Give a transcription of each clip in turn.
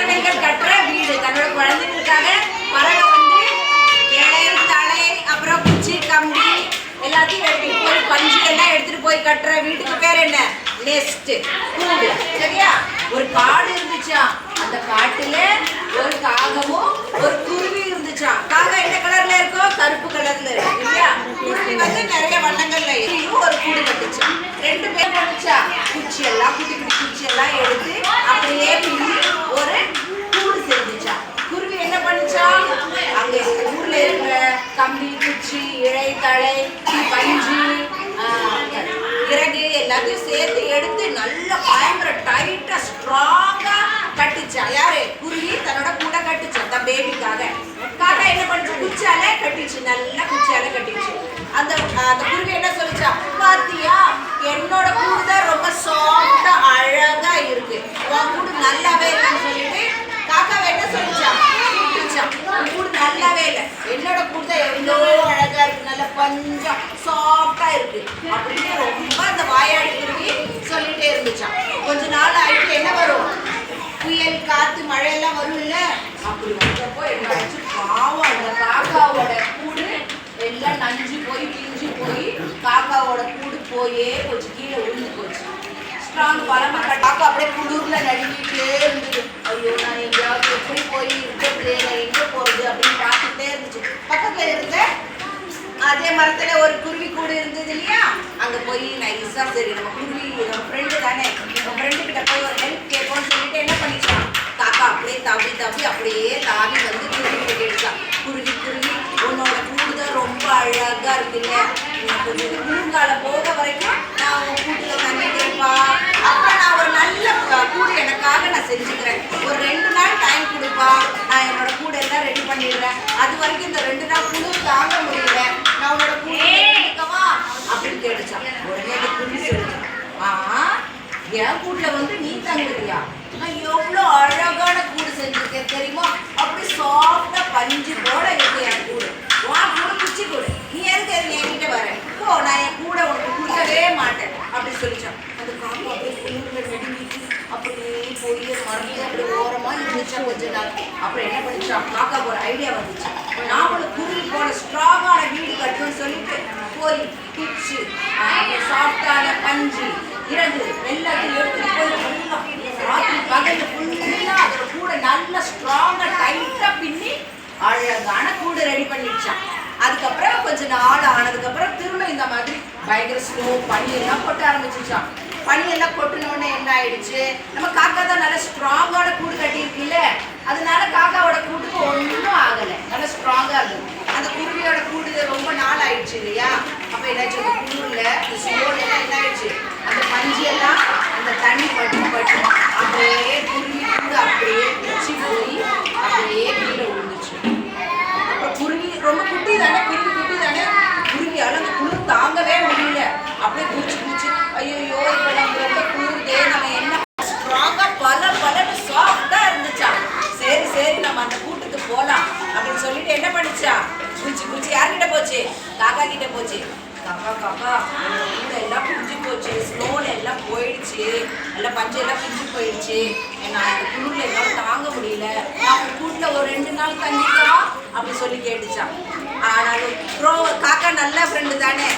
மரக்கலைகள் கட்டுற வீடு. தன்னோட குழந்தைகளுக்காக பறவை வந்து இலைய தலை அப்புறம் குச்சி கம்பி எல்லாத்தையும் எடுத்துட்டு போய் பஞ்சு எல்லாம் எடுத்துட்டு போய் கட்டுற வீட்டுக்கு பேர் என்ன? நெஸ்ட், கூடு. சரியா? ஒரு காடு இருந்துச்சா, அந்த காட்டுல ஒரு காகமும் ஒரு குருவி இருந்துச்சா. காகம் என்ன கலர்ல இருக்கும்? கருப்பு கலர்ல இருக்கு இல்லையா? குருவி வந்து நிறைய வண்ணங்கள்ல ஒரு கூடு கட்டுச்சா. ரெண்டு பேர் வந்துச்சா, குச்சி எல்லாம் குட்டி குட்டி குச்சி எல்லாம் எடுத்து அப்படியே பின்னி ஒரு கூடு செஞ்சுச்சா. குருவி என்ன பண்ணுச்சா, அங்க ஊர்ல இருக்கிற கம்பி குச்சி இழை தழை பஞ்சு இறகு எல்லாத்தையும் சேர்த்து எடுத்து நல்ல பயங்கர டைட்டா ஸ்ட்ராங்கா கட்டுச்சா. யாரு? குருவி தன்னோட கூட கட்டுச்சு அந்த பேபிக்காக. காக்கா என்ன பண்ணுச்சு? குச்சால கட்டிச்சு, நல்லா குச்சால கட்டிச்சு. அந்த குருவி என்ன சொல்லிச்சா, பாத்தியா என்னோட கூடு தான் ரொம்ப சாஃப்டா அழகா இருக்கு, உன் கூடு நல்லாவே இருக்குன்னு சொல்லிட்டு காக்காவை என்ன சொல்லிச்சா, கூடு நல்லாவே இல்லை, என்னோட கூடு தான் எவ்வளோ அழகா இருக்கு, நல்ல கொஞ்சம் சாஃப்டா இருக்கு அப்படின்னு ரொம்ப அந்த வாயாடி குருவி சொல்லிட்டே இருந்துச்சான். கொஞ்ச நாள் ஆயிட்டு என்ன வரும்? புயல் காத்து மழையெல்லாம் வரும் இல்ல? அப்படி வந்தப்போ என்ன ஆச்சு, பாவம் அந்த காக்காவோட கூடு எல்லாம் நஞ்சு போய் பிஞ்சு போய் காக்காவோட கூடு போயே கொஞ்சம் கீழே விழுந்து போச்சு. ஸ்ட்ராங் பலமா காக்கா அப்படியே குளிர்ல நடுங்கிட்டே இருந்தது. ஐயோ நான் எங்கேயாவது எப்படி போய் இருக்கிறது, நான் எங்க போறது அப்படின்னு பார்த்துட்டே இருந்துச்சு. பக்கத்துல இருந்த அதே மரத்துல ஒரு குருவி கூடு இருந்தது இல்லையா, அங்க போய் நைஸா சரி நம்ம குருவி நம்ம ஃப்ரெண்டு தானே, நம்ம ஃப்ரெண்டு கிட்ட போய் ஒரு ஹெல்ப் கேட்போம்னு சொல்லிட்டு என்ன பண்ணிச்சான், காக்கா அப்படியே தவி தவி அப்படியே தாவி வந்து குருவி கிட்ட கேட்டுச்சான். குருவி குருவி உன்னோட கூடு தான் ரொம்ப அழகா இருக்குல்ல, குளிர்காலம் போக வரைக்கும் நான் உன் கூட்டுல தங்கிட்டேன்ப்பா, அப்புறம் நான் ஒரு நல்ல கூடு எனக்காக நான் செஞ்சுக்கிறேன், ஒரு 2 நாள் டைம் கொடுப்பா, நான் என்னோட கூடு எல்லாம் ரெடி பண்ணிடுறேன், அது வரைக்கும் இந்த 2 நாள் குளிர் தாங்க முடியல, நான் உன்னோட கூடு இருக்கவா அப்படின்னு கேட்டுச்சான். உடனே அந்த குருவி சொல்லிச்சான், என் கூட்டுல வந்து நீ தங்குறியா, நான் எவ்வளோ அழகான கூடு செஞ்சிருக்கேன் தெரியுமா, அப்படி சாஃப்டா பஞ்சு போல இருக்கு என் கூடு, உன் கூடு குச்சி கூடு, நீ எதுக்கு என்கிட்ட வர, ஓ நான் என் கூட உனக்கு கொடுக்கவே மாட்டேன் அப்படி சொல்லிச்சான். அந்த காக்கா அப்படியே குளிர்ல நடுங்கிட்டு அப்படியே போய் மறந்து அப்படி ஓரமா இருந்துச்சா கொஞ்ச நாள். அப்புறம் என்ன பண்ணிச்சான், காக்கா ஒரு ஐடியா வந்துச்சு, நாமளும் குருவி போல ஸ்ட்ராங்கான வீடு கட்டுன்னு சொல்லிட்டு போய் குச்சி சாஃப்டான பஞ்சு இறகு எல்லாத்தையும் எடுத்துட்டு போய் ராத்திரி பகல் ஃபுல்லா அதோட கூட நல்லா ஸ்ட்ராங்கா டைட்டா பின்னி அழகான கூடு ரெடி பண்ணிடுச்சான். அதுக்கப்புறம் கொஞ்ச நாள் ஆனதுக்கப்புறம் திரும்ப இந்த மாதிரி பயங்கர ஸ்னோ பனியெல்லாம் கொட்ட ஆரம்பிச்சிச்சான். பனியெல்லாம் கொட்டினோடனே என்ன ஆயிடுச்சு, நம்ம காக்கா தான் நல்லா ஸ்ட்ராங்கான கூடு கட்டியிருக்குல்ல, அதனால காக்காவோட கூட்டுக்கு ஒன்றும் ஆகலை, நல்லா ஸ்ட்ராங்கா இருந்தது. அந்த குருவியோட கூடு ரொம்ப நாள் ஆயிடுச்சு இல்லையா, அப்போ என்னாச்சு, அந்த குளிர்ல இந்த ஸ்னோல என்ன ஆயிடுச்சு, அந்த பஞ்சு எல்லாம் அந்த தண்ணி பட்டு பட்டு அப்படியே குருவி கூட அப்படியே பிடிச்சி போய் அப்படியே கீழே விழுந்துச்சு. அப்புறம் குருவி ரொம்ப குட்டி தானே, குருவி குட்டி தானே, குருவியால் அந்த குளிர் தாங்கவே முடியல, அப்படியே குடிச்சு குடிச்சு ஐயோ இப்போ நம்ம ரொம்ப குளிர்தே, நம்ம என்ன ஸ்ட்ராங்கா பல பலன்னு சாஃப்டா இருந்துச்சா, சரி சரி நம்ம அந்த கூட்டுக்கு போகலாம் அப்படின்னு சொல்லிட்டு என்ன பண்ணிச்சா, குச்சி குச்சி யார்கிட்ட போச்சு, காக்கா கிட்ட போச்சு. காக்கா காக்கா கூட எல்லாம் பிஞ்சு போச்சு, ஸ்னோல எல்லாம் போயிடுச்சு, எல்லாம் பஞ்சு எல்லாம் பிஞ்சு போயிடுச்சு, நான் அந்த குளிர்ல எல்லாம் தாங்க முடியல, நான் உங்க கூட்டுல ஒரு 2 நாள் தங்கிக்கவா அப்படி சொல்லி கேட்டுச்சான். ஆனாலும் காக்கா நல்ல ஃப்ரெண்டு தானே,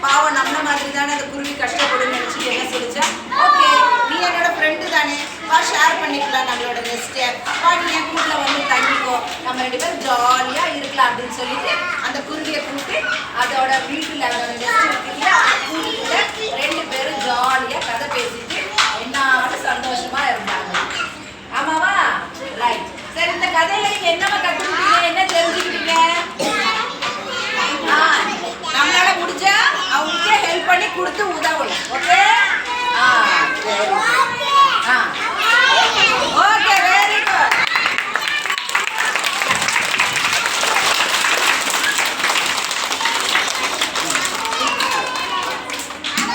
பாவம் நம்ம மாதிரி தானே அந்த குருவி கஷ்டப்படுன்னு நினச்சிட்டு என்ன சொல்லிச்சா, ஓகே நீ என்னோட ஃப்ரெண்டு தானே, வா ஷேர் பண்ணிக்கலாம் நம்மளோட நெஸ்ட்டை, வா நீ என் கூட்டில் வந்து தங்கிக்கோ, நம்ம 2 பேரும் ஜாலியாக இருக்கலாம் அப்படின்னு சொல்லிட்டு அந்த குருவியை கூப்பிட்டு அதோட வீட்டில் அதோட நெஸ்ட் இருக்குல்ல அந்த கூட்டுக்குள்ள